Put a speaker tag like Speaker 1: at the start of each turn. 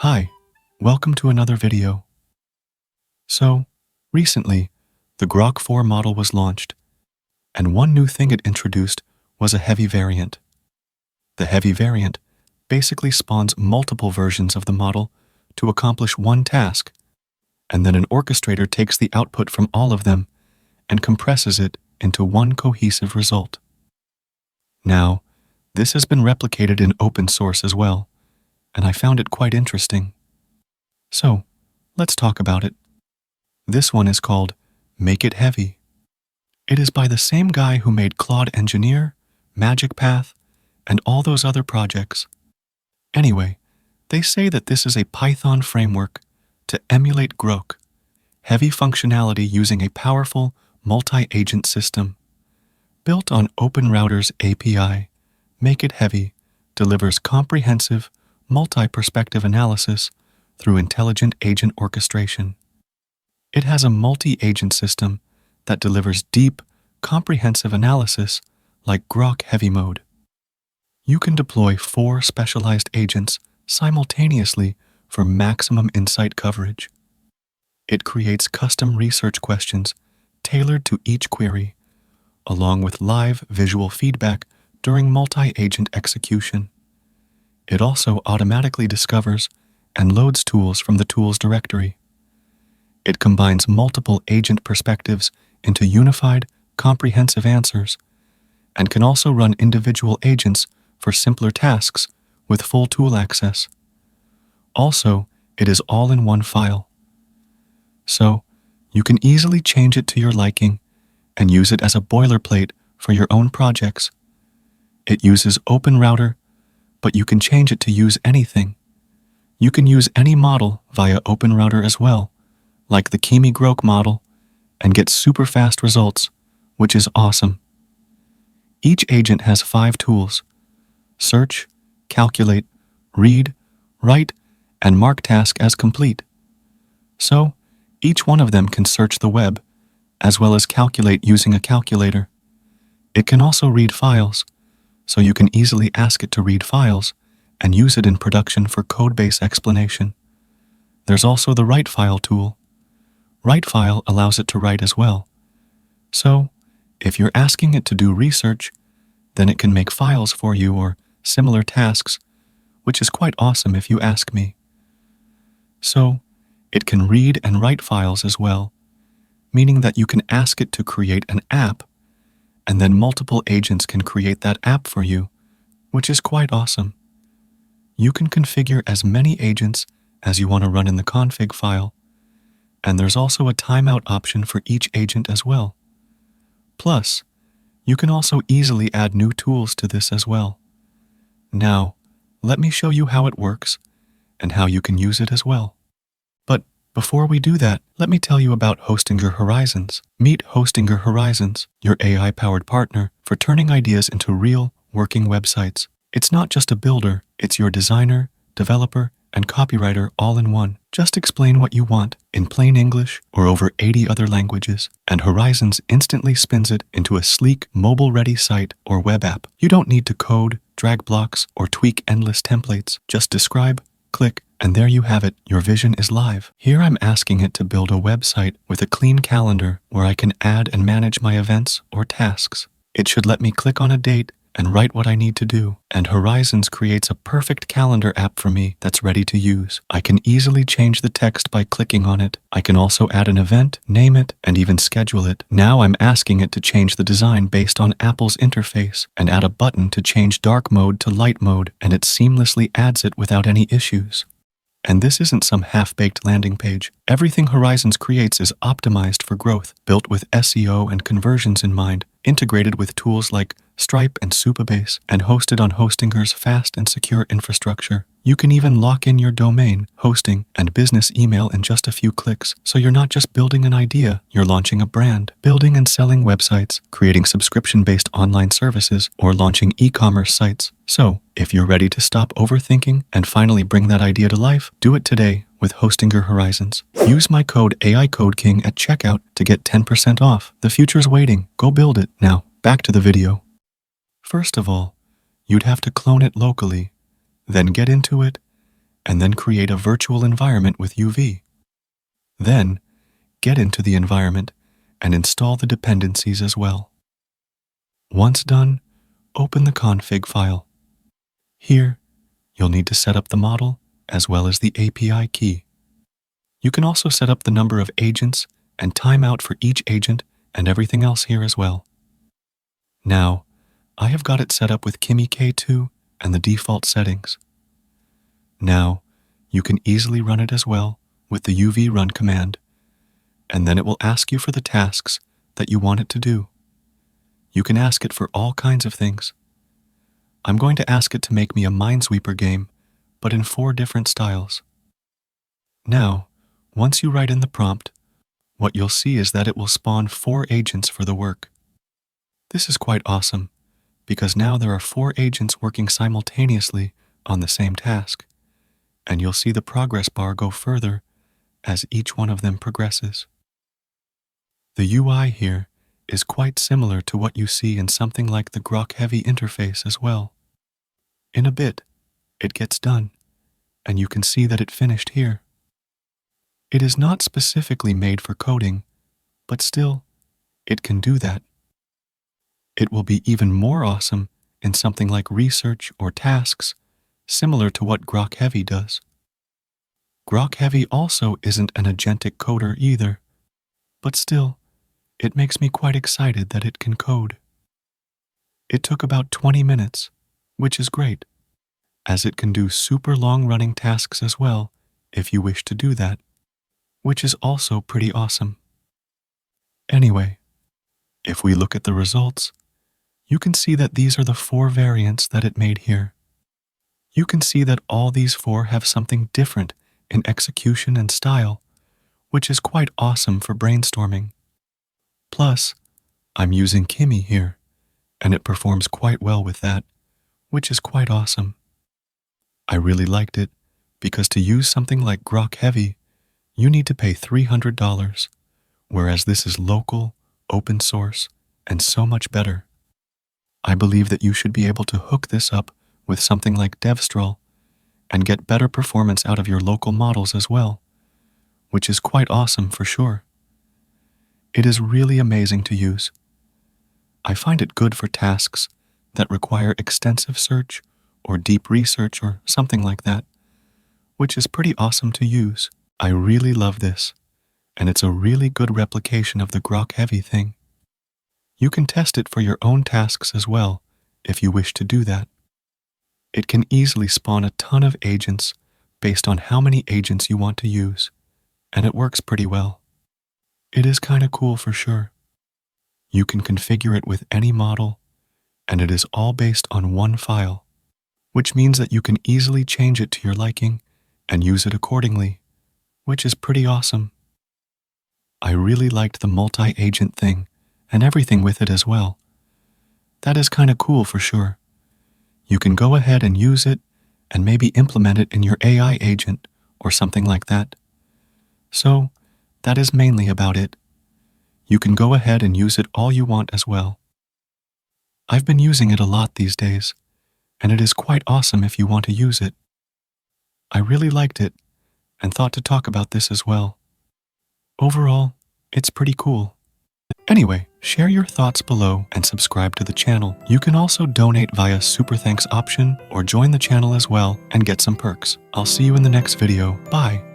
Speaker 1: Hi, welcome to another video. So, recently, the Grok 4 model was launched, and one new thing it introduced was a heavy variant. The heavy variant basically spawns multiple versions of the model to accomplish one task, and then an orchestrator takes the output from all of them and compresses it into one cohesive result. Now, this has been replicated in open source as well, and I found it quite interesting. So, let's talk about it. This one is called Make It Heavy. It is by the same guy who made Claude Engineer, Magic Path, and all those other projects. Anyway, they say that this is a Python framework to emulate Grok, heavy functionality using a powerful multi-agent system. Built on OpenRouter's API, Make It Heavy delivers comprehensive, multi-perspective analysis through intelligent agent orchestration. It has a multi-agent system that delivers deep, comprehensive analysis like Grok Heavy mode. You can deploy 4 specialized agents simultaneously for maximum insight coverage. It creates custom research questions tailored to each query, along with live visual feedback during multi-agent execution. It also automatically discovers and loads tools from the tools directory. It combines multiple agent perspectives into unified, comprehensive answers, and can also run individual agents for simpler tasks with full tool access. Also, it is all in one file. So, you can easily change it to your liking and use it as a boilerplate for your own projects. It uses OpenRouter, but you can change it to use anything. You can use any model via OpenRouter as well, like the Kimi Groq model, and get super fast results, which is awesome. Each agent has 5 tools: search, calculate, read, write, and mark task as complete. So, each one of them can search the web, as well as calculate using a calculator. It can also read files, so you can easily ask it to read files and use it in production for codebase explanation. There's also the write file tool. Write file allows it to write as well. So, if you're asking it to do research, then it can make files for you or similar tasks, which is quite awesome if you ask me. So, it can read and write files as well, meaning that you can ask it to create an app, and then multiple agents can create that app for you, which is quite awesome. You can configure as many agents as you want to run in the config file, and there's also a timeout option for each agent as well. Plus, you can also easily add new tools to this as well. Now, let me show you how it works and how you can use it as well. But before we do that, let me tell you about Hostinger Horizons. Meet Hostinger Horizons, your AI-powered partner for turning ideas into real, working websites. It's not just a builder, it's your designer, developer, and copywriter all in one. Just explain what you want in plain English or over 80 other languages, and Horizons instantly spins it into a sleek, mobile-ready site or web app. You don't need to code, drag blocks, or tweak endless templates. Just describe, click, and there you have it. Your vision is live. Here I'm asking it to build a website with a clean calendar where I can add and manage my events or tasks. It should let me click on a date and write what I need to do, and Horizons creates a perfect calendar app for me that's ready to use. I can easily change the text by clicking on it. I can also add an event, name it, and even schedule it. Now I'm asking it to change the design based on Apple's interface and add a button to change dark mode to light mode, and it seamlessly adds it without any issues. And this isn't some half-baked landing page. Everything Horizons creates is optimized for growth, built with SEO and conversions in mind, integrated with tools like Stripe and Supabase, and hosted on Hostinger's fast and secure infrastructure. You can even lock in your domain, hosting, and business email in just a few clicks, so you're not just building an idea, you're launching a brand, building and selling websites, creating subscription-based online services, or launching e-commerce sites. So, if you're ready to stop overthinking and finally bring that idea to life, do it today with Hostinger Horizons. Use my code AICodeKing at checkout to get 10% off. The future's waiting. Go build it. Now, back to the video. First of all, you'd have to clone it locally, then get into it, and then create a virtual environment with UV. Then, get into the environment and install the dependencies as well. Once done, open the config file. Here, you'll need to set up the model as well as the API key. You can also set up the number of agents and timeout for each agent and everything else here as well. Now, I have got it set up with Kimi K2 and the default settings. Now, you can easily run it as well with the UV run command, and then it will ask you for the tasks that you want it to do. You can ask it for all kinds of things. I'm going to ask it to make me a Minesweeper game, but in 4 different styles. Now, once you write in the prompt, what you'll see is that it will spawn 4 agents for the work. This is quite awesome, because now there are 4 agents working simultaneously on the same task, and you'll see the progress bar go further as each one of them progresses. The UI here is quite similar to what you see in something like the Grok Heavy interface as well. In a bit, it gets done, and you can see that it finished here. It is not specifically made for coding, but still, it can do that. It will be even more awesome in something like research or tasks, similar to what Grok Heavy does. Grok Heavy also isn't an agentic coder either, but still, it makes me quite excited that it can code. It took about 20 minutes, which is great, as it can do super long-running tasks as well if you wish to do that, which is also pretty awesome. Anyway, if we look at the results, you can see that these are the 4 variants that it made here. You can see that all these 4 have something different in execution and style, which is quite awesome for brainstorming. Plus, I'm using Kimi here, and it performs quite well with that, which is quite awesome. I really liked it, because to use something like Grok Heavy, you need to pay $300, whereas this is local, open source, and so much better. I believe that you should be able to hook this up with something like DevStrol and get better performance out of your local models as well, which is quite awesome for sure. It is really amazing to use. I find it good for tasks that require extensive search or deep research or something like that, which is pretty awesome to use. I really love this, and it's a really good replication of the Grok Heavy thing. You can test it for your own tasks as well, if you wish to do that. It can easily spawn a ton of agents based on how many agents you want to use, and it works pretty well. It is kinda cool for sure. You can configure it with any model, and it is all based on one file, which means that you can easily change it to your liking and use it accordingly, which is pretty awesome. I really liked the multi-agent thing and everything with it as well. That is kinda cool for sure. You can go ahead and use it and maybe implement it in your AI agent or something like that. So, that is mainly about it. You can go ahead and use it all you want as well. I've been using it a lot these days, and it is quite awesome if you want to use it. I really liked it and thought to talk about this as well. Overall, it's pretty cool. Anyway, share your thoughts below and subscribe to the channel. You can also donate via Super Thanks option or join the channel as well and get some perks. I'll see you in the next video. Bye.